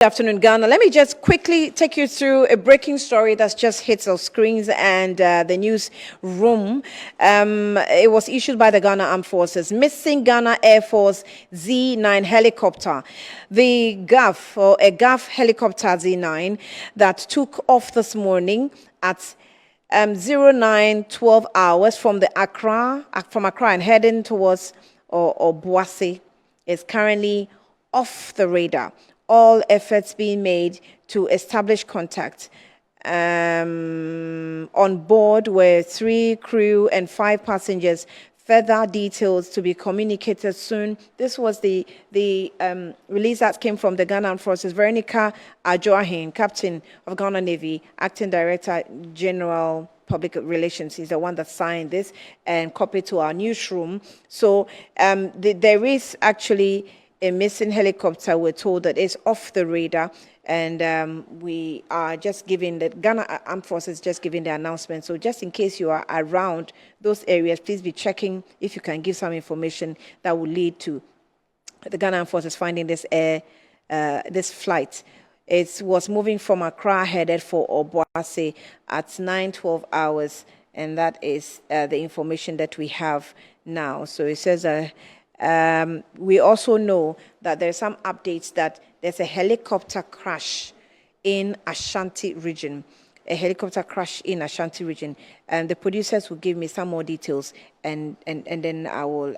Good afternoon, Ghana. Let me just quickly take you through a breaking story that's just hit our screens and the newsroom. It was issued by the Ghana Armed Forces. Missing Ghana Air Force Z9 helicopter. The GAF, or a GAF helicopter Z9 that took off this morning at 09:12 hours from Accra and heading towards Boise is currently off the radar. All efforts being made to establish contact. On board were 3 crew and 5 passengers. Further details to be communicated soon. This was the release that came from the Ghana Armed Forces. Veronica Ajoahin, Captain of Ghana Navy, Acting Director General Public Relations. He's the one that signed this and copied to our newsroom. So there is actually a missing helicopter. We're told that it's off the radar, and we are just giving the Ghana Armed Forces just giving the announcement. So just in case you are around those areas, please be checking if you can give some information that will lead to the Ghana Armed Forces finding this flight. It was moving from Accra, headed for Obuasi at 9:12 hours, and that is the information that we have now. So it says we also know that there's some updates that there's a helicopter crash in Ashanti region. A helicopter crash in Ashanti region, and the producers will give me some more details, and then I will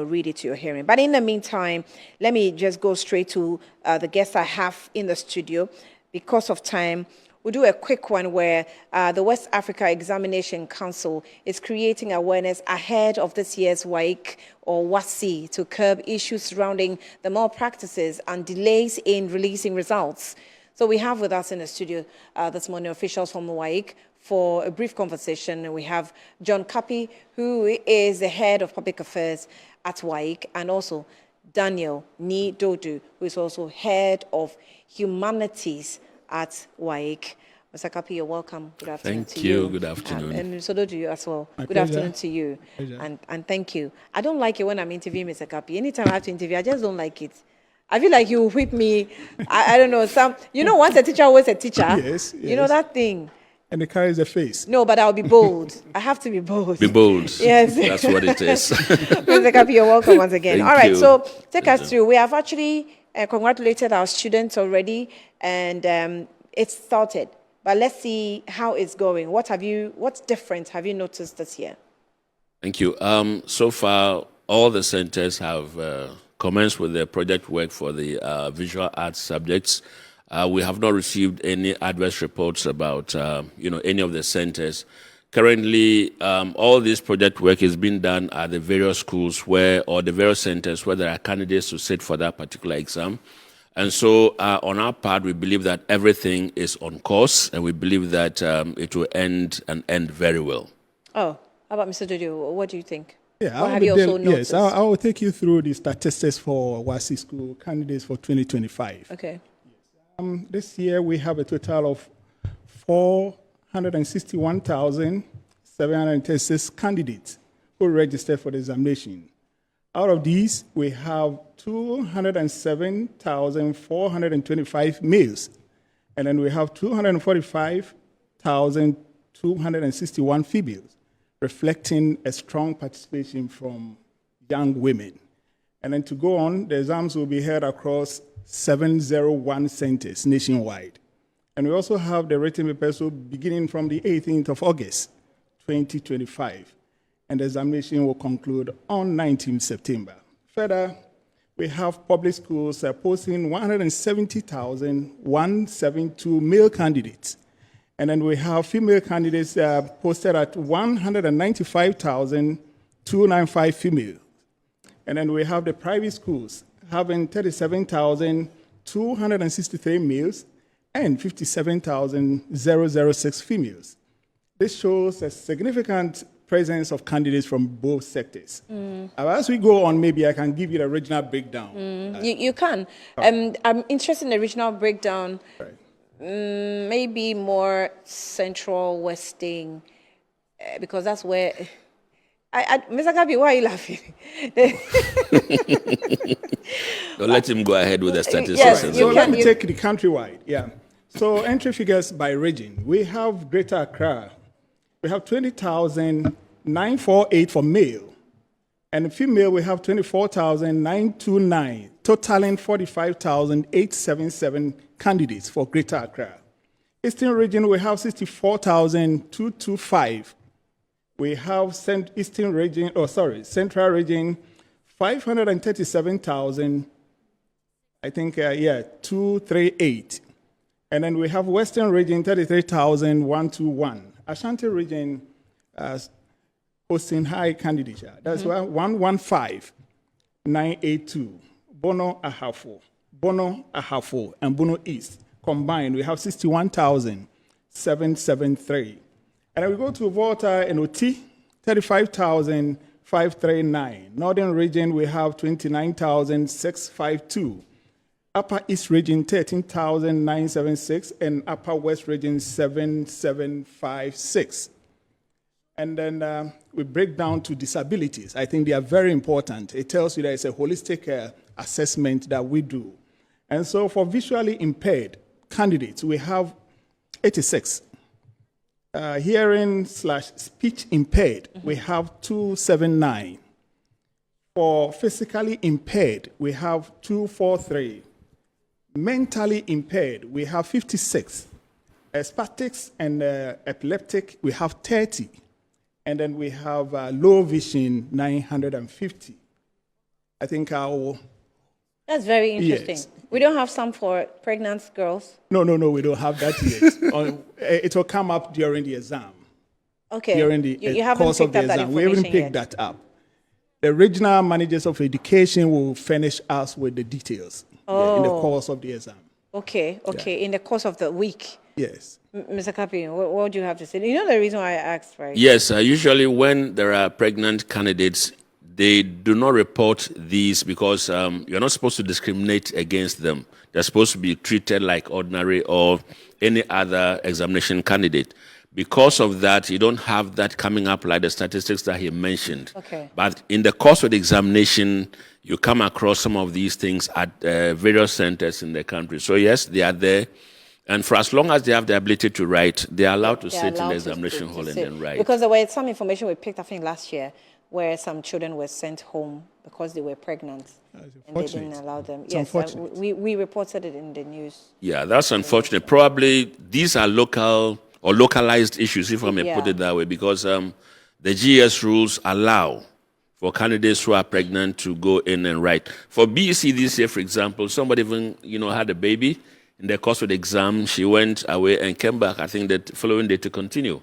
read it to your hearing. But in the meantime, let me just go straight to the guests I have in the studio. Because of time, we'll do a quick one where the West Africa Examination Council is creating awareness ahead of this year's WAEC or WASI to curb issues surrounding the malpractices and delays in releasing results. So we have with us in the studio this morning officials from the WAEC for a brief conversation. We have John Kapi, who is the head of public affairs at WAEC, and also Daniel Ni Dodu, who is also head of humanities at WAEC. Mr. Kapi, you're welcome. Good afternoon to you. Thank you. Good afternoon. And so do you as well. My Good pleasure. afternoon to you. And thank you. I don't like it when I'm interviewing Mr. Kapi. Anytime I have to interview, I just don't like it. I feel like you whip me. I don't know. Once a teacher, always a teacher. Yes, You know that thing. And it carries a face. No, but I'll be bold. I have to be bold. Be bold. Yes. That's what it is. Mr. Kapi, you're welcome once again. Thank All right, you. so take us through. We have actually congratulated our students already, and it's started. But let's see how it's going. What's different have you noticed this year? Thank you. So far, all the centers have commenced with their project work for the visual arts subjects. We have not received any adverse reports about any of the centers. Currently, all this project work is being done at the various schools or the various centers where there are candidates to sit for that particular exam. And so on our part, we believe that everything is on course, and we believe that it will end very well. Oh, how about Mr. Dodo? What do you think? Yeah, What have you also noticed? Yes, I will take you through the statistics for WASI school candidates for 2025. Okay. This year we have a total of 461,736 candidates who registered for the examination. Out of these, we have 207,425 males, and then we have 245,261 females, reflecting a strong participation from young women. And then to go on, the exams will be held across 701 centers nationwide. And we also have the written papers beginning from the 18th of August, 2025. And the examination will conclude on 19th September. Further, we have public schools posting 170,172 male candidates. And then we have female candidates posted at 195,295 females. And then we have the private schools having 37,263 males and 57,006 females. This shows a significant presence of candidates from both sectors. As we go on, maybe I can give you the regional breakdown. You can. I'm interested in the regional breakdown. Right. Maybe more central, western, because that's where Mr. Kabi, why are you laughing? So let him go ahead with the statistics. Yes, and you So so let can- me take the countrywide. Yeah. So entry figures by region. We have Greater Accra. We have 20,948 for male. And female, we have 24,929, totaling 45,877 candidates for Greater Accra. Eastern region, we have 64,225. We have Central region, 537,000, 238. And then we have Western region, 33,121. Ashanti region, hosting high candidature. That's 115,982. Bono Ahafo, and Bono East. Combined, we have 61,773. And then we go to Volta and Oti, 35,539. Northern region, we have 29,652. Upper East region, 13,976. And Upper West region, 7,756. And then we break down to disabilities. I think they are very important. It tells you that it's a holistic assessment that we do. And so for visually impaired candidates, we have 86. Hearing/speech impaired, we have 279. For physically impaired, we have 243. Mentally impaired, we have 56. Spastic and epileptic, we have 30. And then we have low vision, 950. I think That's very interesting. Yes. We don't have some for pregnant girls. No, we don't have that yet. It will come up during the exam. Okay. During the you haven't course of picked the up that exam. We haven't information picked yet. that up. The regional managers of education will furnish us with the details in the course of the exam. Okay. In the course of the week. Yes. Mr. Kapi, what do you have to say? You know the reason why I asked, right? Yes, usually when there are pregnant candidates, they do not report these because you're not supposed to discriminate against them. They're supposed to be treated like ordinary or any other examination candidate. Because of that, you don't have that coming up like the statistics that he mentioned. Okay. But in the course of the examination, you come across some of these things at various centers in the country. So yes, they are there. And for as long as they have the ability to write, they are allowed to They're sit in the allowed to examination hall and sit. then write. Because there were some information we picked up, I think, last year, where some children were sent home because they were pregnant. And they didn't allow them. It's Yes, unfortunate. we reported it in the news. Yeah, that's unfortunate. Probably these are local or localized issues, if I may put Yeah. it that way, because the GS rules allow for candidates who are pregnant to go in and write. For BEC this year, for example, somebody even had a baby. In the course of the exam, she went away and came back, I think, the following day to continue.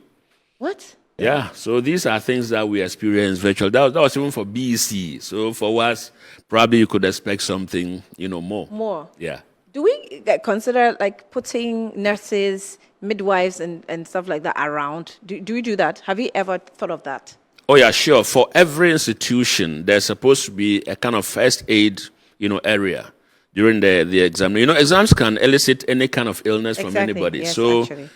What? Yeah, so these are things that we experience virtually. That was even for BEC. So for us, probably you could expect something, more. More. Yeah. Do we consider like putting nurses, midwives, and stuff like that around? Do we do that? Have you ever thought of that? Oh, yeah, sure. For every institution, there's supposed to be a kind of first aid, area during the exam. Exams can elicit any kind of illness from Exactly, anybody. yes, So actually.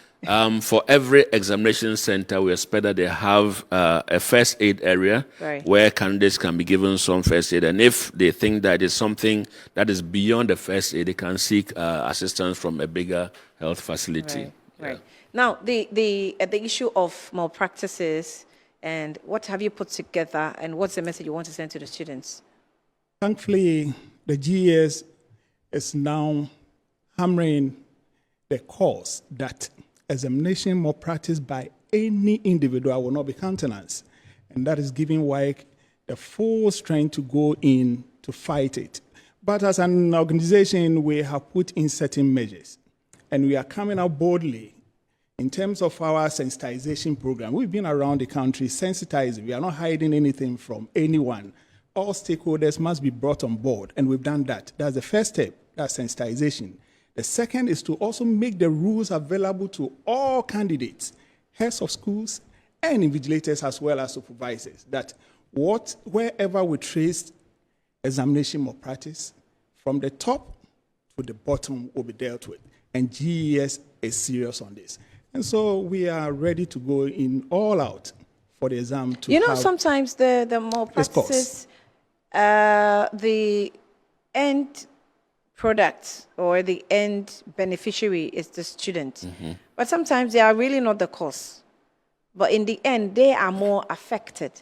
for every examination center, we expect that they have a first aid area Right. where candidates can be given some first aid. And if they think that is something that is beyond the first aid, they can seek assistance from a bigger health facility. Right. Now, the issue of malpractices, and what have you put together, and what's the message you want to send to the students? Thankfully, the GES is now hammering the cause that examination malpractice by any individual will not be countenanced. And that is giving WAEC the full strength to go in to fight it. But as an organization, we have put in certain measures. And we are coming out boldly in terms of our sensitization program. We've been around the country sensitizing. We are not hiding anything from anyone. All stakeholders must be brought on board, and we've done that. That's the first step, that's sensitization. The second is to also make the rules available to all candidates, heads of schools, and invigilators as well as supervisors, that wherever we trace examination malpractice, from the top to the bottom will be dealt with. And GES is serious on this. And so we are ready to go in all out for the exam to You know, have sometimes the more this course. practices, the end product or the end beneficiary is the student. But sometimes they are really not the cause. But in the end, they are more affected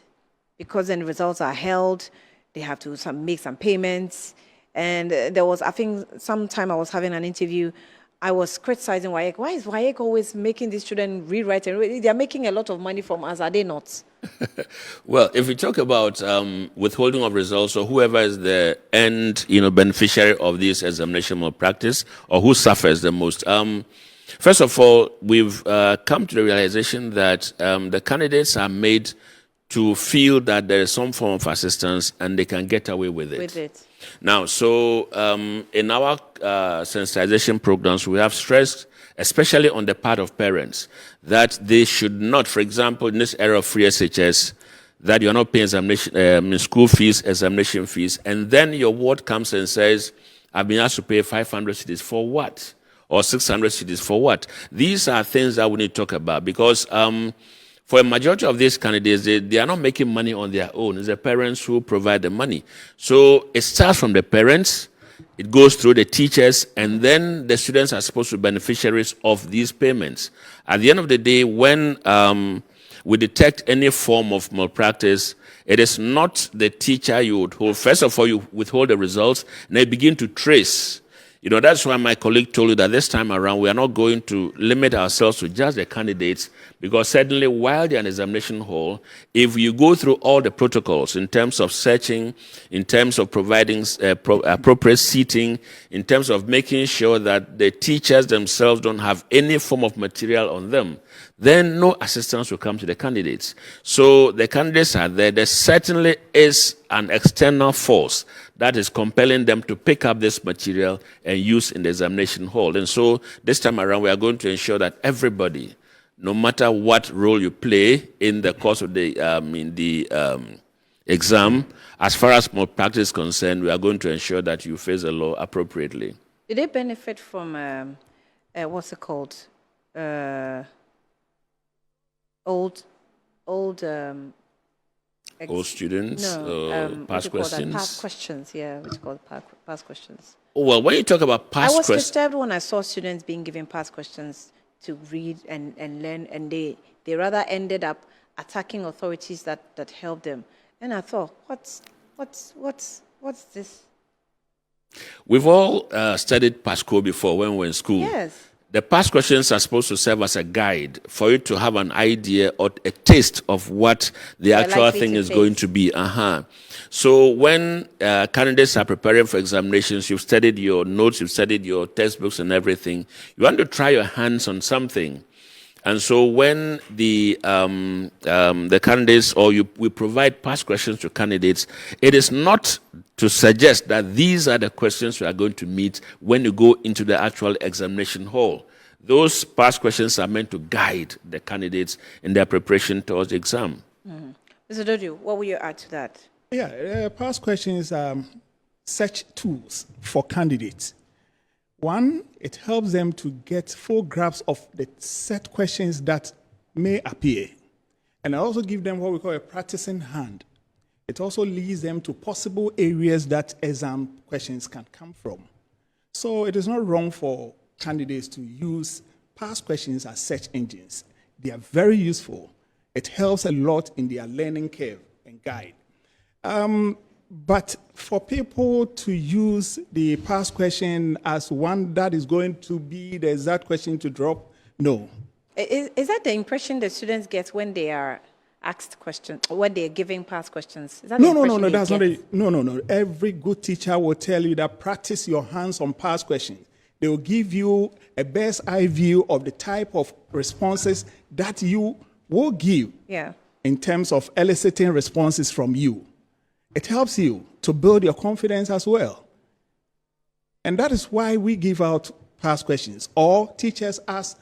because then results are held. They have to make some payments. And there was, I think, sometime I was having an interview. I was criticizing WAEC. Why is WAEC always making these children rewrite? They are making a lot of money from us, are they not? Well, if we talk about withholding of results, or whoever is the end, beneficiary of this examination malpractice, or who suffers the most, first of all, we've come to the realization that the candidates are made to feel that there is some form of assistance and they can get away with it. Now, so in our sensitization programs, we have stressed, especially on the part of parents, that they should not, for example, in this era of free SHS, that you're not paying examination, school fees, examination fees, and then your ward comes and says, I've been asked to pay 500 cedis for what? Or 600 cedis for what? These are things that we need to talk about because for a majority of these candidates, they are not making money on their own. It's the parents who provide the money. So it starts from the parents, it goes through the teachers, and then the students are supposed to be beneficiaries of these payments. At the end of the day, when we detect any form of malpractice, it is not the teacher you would hold. First of all, you withhold the results, and they begin to trace. That's why my colleague told you that this time around, we are not going to limit ourselves to just the candidates, because certainly while they're in examination hall, if you go through all the protocols in terms of searching, in terms of providing appropriate seating, in terms of making sure that the teachers themselves don't have any form of material on them, then no assistance will come to the candidates. So the candidates are there. There certainly is an external force that is compelling them to pick up this material and use in the examination hall. And so this time around, we are going to ensure that everybody, no matter what role you play in the course of the exam, as far as malpractice is concerned, we are going to ensure that you face the law appropriately. Did they benefit from, what's it called? Old students, past questions. Past questions, yeah, what's called past questions. Oh, well, when you talk about past questions, I was disturbed when I saw students being given past questions to read and learn, and they rather ended up attacking authorities that helped them. And I thought, what's this? We've all studied PASCO before when we were in school. Yes. The past questions are supposed to serve as a guide for you to have an idea or a taste of what the actual thing is going to be. So when candidates are preparing for examinations, you've studied your notes, you've studied your textbooks and everything. You want to try your hands on something. And so when the candidates we provide past questions to candidates, it is not to suggest that these are the questions we are going to meet when you go into the actual examination hall. Those past questions are meant to guide the candidates in their preparation towards the exam. Mr. Dodu, what will you add to that? Yeah, past questions are search tools for candidates. One, it helps them to get full grasp of the set questions that may appear. And I also give them what we call a practicing hand. It also leads them to possible areas that exam questions can come from. So it is not wrong for candidates to use past questions as search engines. They are very useful. It helps a lot in their learning curve and guide. But for people to use the past question as one that is going to be the exact question to drop, no. Is that the impression the students get when they are asked questions, when they're giving past questions? Is that No, that's not no. Every good teacher will tell you that practice your hands on past questions. They will give you a bird's eye view of the type of responses that you will give in terms of eliciting responses from you. It helps you to build your confidence as well. And that is why we give out past questions, or teachers ask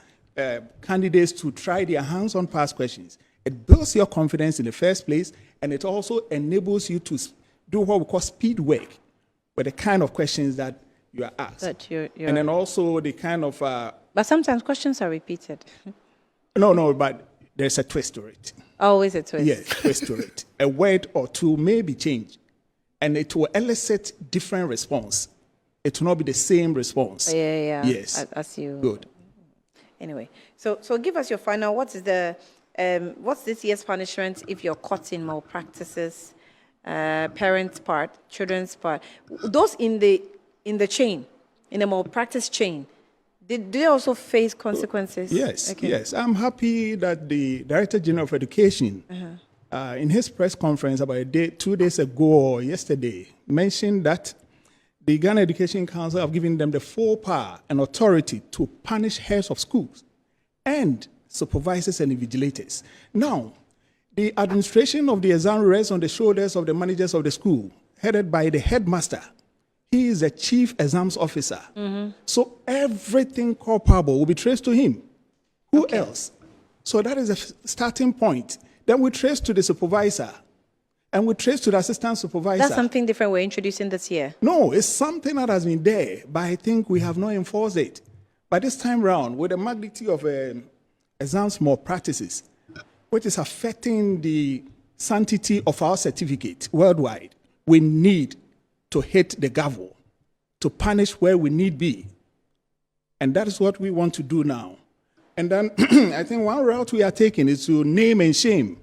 candidates to try their hands on past questions. It builds your confidence in the first place, and it also enables you to do what we call speed work with the kind of questions that you are asked. And then also the kind of... but sometimes questions are repeated. No, but there's a twist to it. Always a twist. Yes, twist to it. A word or two may be changed, and it will elicit different response. It will not be the same response. Yeah. Yes. As you. Good. Anyway, so give us your final. What's this year's punishment if you're caught in malpractices? Parents' part, children's part. Those in the chain, in the malpractice chain, did they also face consequences? Yes, Okay. yes. I'm happy that the Director General of Education, in his press conference about 2 days ago or yesterday, mentioned that the Ghana Education Council have given them the full power and authority to punish heads of schools and supervisors and invigilators. Now, the administration of the exam rests on the shoulders of the managers of the school, headed by the headmaster. He is the chief exams officer. So everything culpable will be traced to him. Who else? So that is a starting point. Then we trace to the supervisor, and we trace to the assistant supervisor. That's something different we're introducing this year. No, it's something that has been there, but I think we have not enforced it. But this time round, with the magnitude of exams malpractices, which is affecting the sanctity of our certificate worldwide, we need to hit the gavel, to punish where we need be. And that is what we want to do now. And then I think one route we are taking is to name and shame.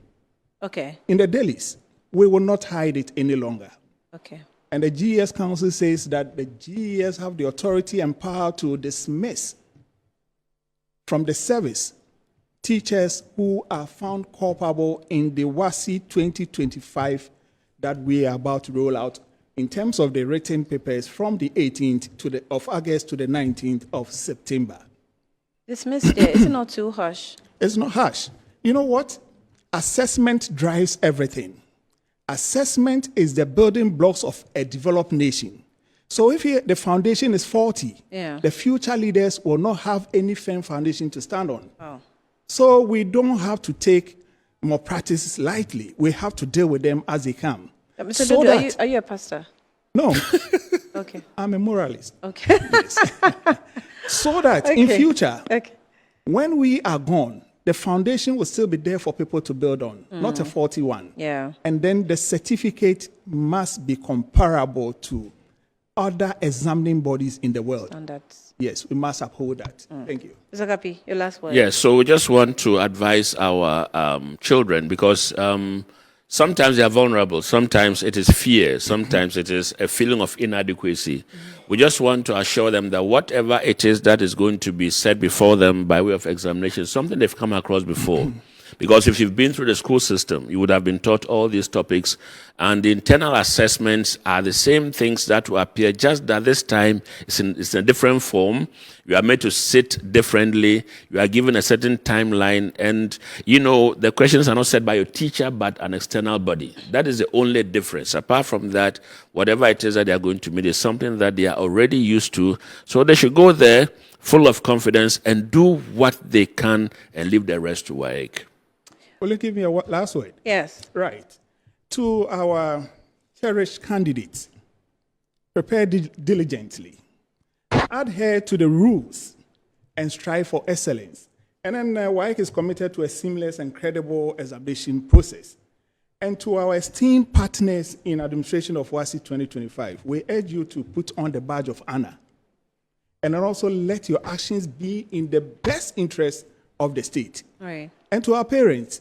Okay. In the dailies, we will not hide it any longer. Okay. And the GES Council says that the GES have the authority and power to dismiss from the service teachers who are found culpable in the WASSCE 2025 that we are about to roll out in terms of the written papers from the 18th of August to the 19th of September. Dismissed it. It's not too harsh. It's not harsh. You know what? Assessment drives everything. Assessment is the building blocks of a developed nation. So if the foundation is faulty, the future leaders will not have any firm foundation to stand on. Oh. So we don't have to take more practices lightly. We have to deal with them as they come. Mr. Dodo, are you a pastor? No. Okay. I'm a moralist. Okay. Yes. So that in future, when we are gone, the foundation will still be there for people to build on, not a faulty one. Yeah. And then the certificate must be comparable to other examining bodies in the world. And that. Yes, we must uphold that. Thank you. Mr. Kapi, your last word. Yes, so we just want to advise our children because sometimes they are vulnerable. Sometimes it is fear. Sometimes it is a feeling of inadequacy. We just want to assure them that whatever it is that is going to be said before them by way of examination is something they've come across before. Because if you've been through the school system, you would have been taught all these topics. And the internal assessments are the same things that will appear, just that this time it's in a different form. You are made to sit differently. You are given a certain timeline. And, you know, the questions are not set by your teacher, but an external body. That is the only difference. Apart from that, whatever it is that they are going to meet is something that they are already used to. So they should go there full of confidence and do what they can and leave the rest to WAEC. Will you give me a last word? Yes. Right. To our cherished candidates, prepare diligently, adhere to the rules, and strive for excellence. And then WAEC is committed to a seamless and credible examination process. And to our esteemed partners in administration of WASSCE 2025, we urge you to put on the badge of honor and then also let your actions be in the best interest of the state. Right. And to our parents,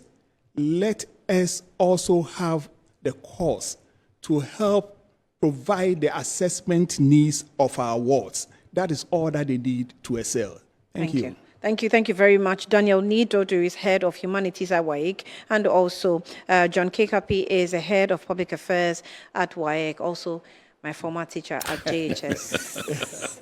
let us also have the cause to help provide the assessment needs of our wards. That is all that they need to excel. Thank you. Thank you very much. Daniel Dodo is head of humanities at WAEC, and also John Kapi is the head of public affairs at WAEC, also my former teacher at JHS.